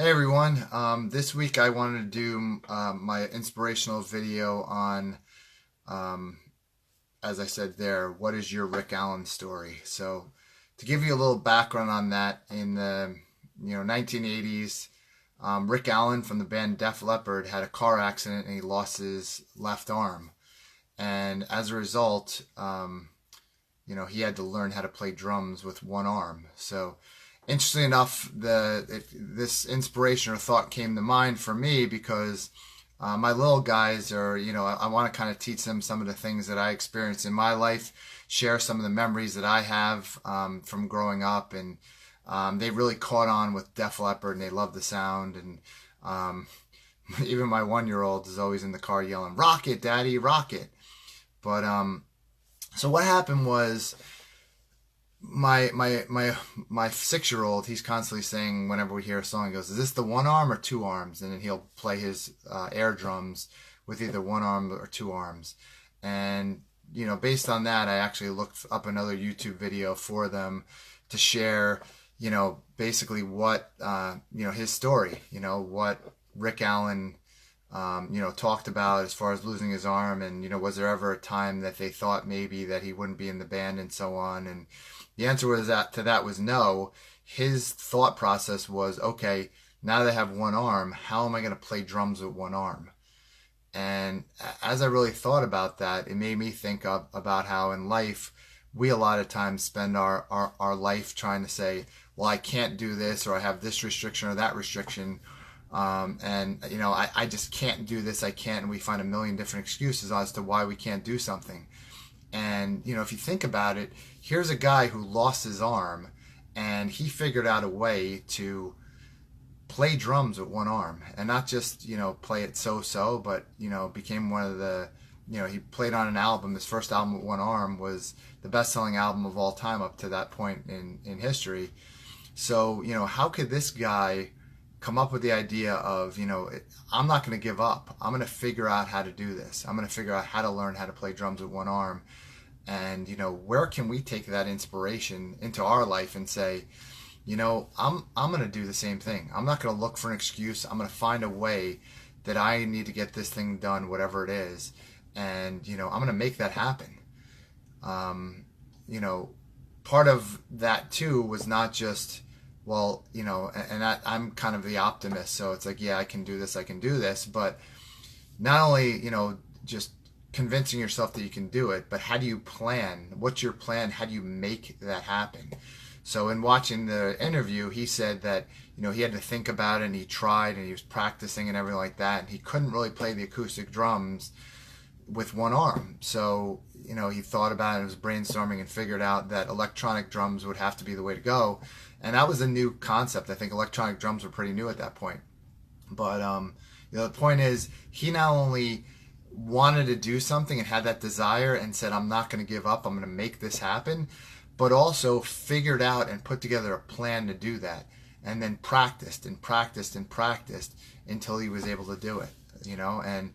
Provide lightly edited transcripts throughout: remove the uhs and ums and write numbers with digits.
Hey everyone, this week I wanted to do my inspirational video on, um, as I said there, what is your Rick Allen story? So to give you a little background on that, in the 1980s, Rick Allen from the band Def Leppard had a car accident and he lost his left arm. And as a result, he had to learn how to play drums with one arm. So interestingly enough, this inspiration or thought came to mind for me because my little guys are, I want to kind of teach them some of the things that I experienced in my life, share some of the memories that I have from growing up, and they really caught on with Def Leppard and they love the sound. And even my 1-year-old is always in the car yelling, "Rock it, Daddy, rock it!" But so what happened was my 6-year-old, he's constantly saying whenever we hear a song, he goes, "Is this the one arm or two arms?" And then he'll play his air drums with either one arm or two arms. And based on that, I actually looked up another YouTube video for them to share, basically what his story, what Rick Allen talked about as far as losing his arm, and was there ever a time that they thought maybe that he wouldn't be in the band and so on. And the answer was no. His thought process was, okay, now that I have one arm, how am I going to play drums with one arm? And as I really thought about that, it made me think about how in life we a lot of times spend our life trying to say, well, I can't do this, or I have this restriction or that restriction. I just can't do this, I can't, and we find a million different excuses as to why we can't do something. And if you think about it, here's a guy who lost his arm and he figured out a way to play drums with one arm, and not just play it so, but became one of the, he played on an album. His first album with one arm was the best-selling album of all time up to that point in history. So how could this guy come up with the idea of, I'm not going to give up. I'm going to figure out how to do this. I'm going to figure out how to learn how to play drums with one arm. And, where can we take that inspiration into our life and say, I'm going to do the same thing. I'm not going to look for an excuse. I'm going to find a way that I need to get this thing done, whatever it is. And, I'm going to make that happen. Part of that too was not just, well, I'm kind of the optimist, so it's like, yeah, I can do this, but not only, just convincing yourself that you can do it, but how do you plan? What's your plan? How do you make that happen? So in watching the interview, he said that, he had to think about it, and he tried, and he was practicing and everything like that, and he couldn't really play the acoustic drums with one arm. So, he thought about it, was brainstorming, and figured out that electronic drums would have to be the way to go. And that was a new concept. I think electronic drums were pretty new at that point. But the point is, he not only wanted to do something and had that desire and said, I'm not going to give up, I'm going to make this happen, but also figured out and put together a plan to do that, and then practiced and practiced and practiced until he was able to do it. And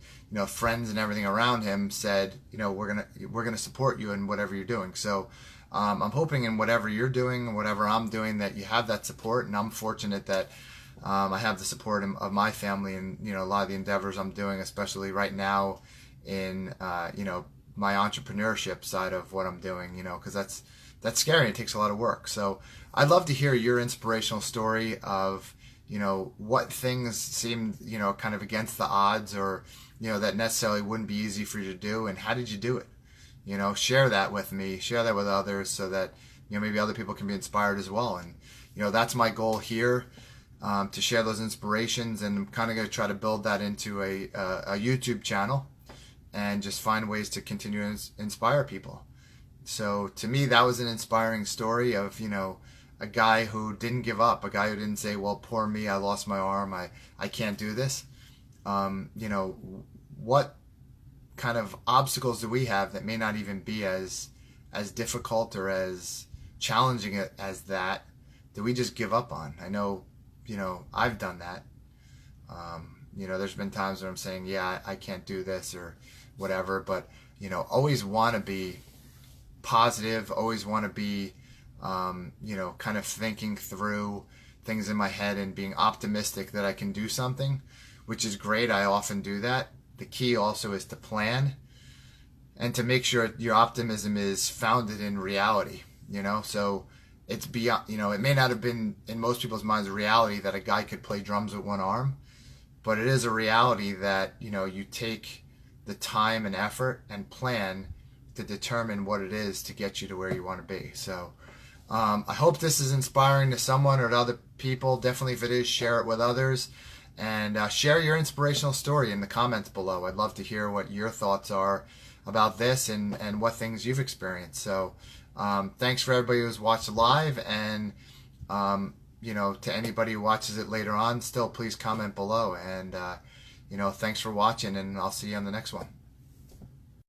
friends and everything around him said, we're gonna support you in whatever you're doing. So I'm hoping in whatever you're doing, whatever I'm doing, that you have that support. And I'm fortunate that I have the support of my family and a lot of the endeavors I'm doing, especially right now in my entrepreneurship side of what I'm doing. Because that's scary. It takes a lot of work. So I'd love to hear your inspirational story of what things seemed kind of against the odds, or that necessarily wouldn't be easy for you to do, and how did you do it? Share that with me, share that with others, so that maybe other people can be inspired as well. And that's my goal here, to share those inspirations, and I'm kind of going to try to build that into a YouTube channel and just find ways to continue to inspire people. So to me, that was an inspiring story of a guy who didn't give up, a guy who didn't say, well, poor me, I lost my arm, I can't do this. What kind of obstacles do we have that may not even be as difficult or as challenging as that we just give up on? I know, I've done that. There's been times where I'm saying, yeah, I can't do this or whatever, but always want to be positive, always want to be kind of thinking through things in my head and being optimistic that I can do something, which is great. I often do that. The key also is to plan and to make sure your optimism is founded in reality, so it's beyond, it may not have been in most people's minds a reality that a guy could play drums with one arm, but it is a reality that, you take the time and effort and plan to determine what it is to get you to where you want to be. So I hope this is inspiring to someone or to other people. Definitely, if it is, share it with others, and share your inspirational story in the comments below. I'd love to hear what your thoughts are about this and what things you've experienced. So thanks for everybody who's watched live, and to anybody who watches it later on, still please comment below, and thanks for watching, and I'll see you on the next one.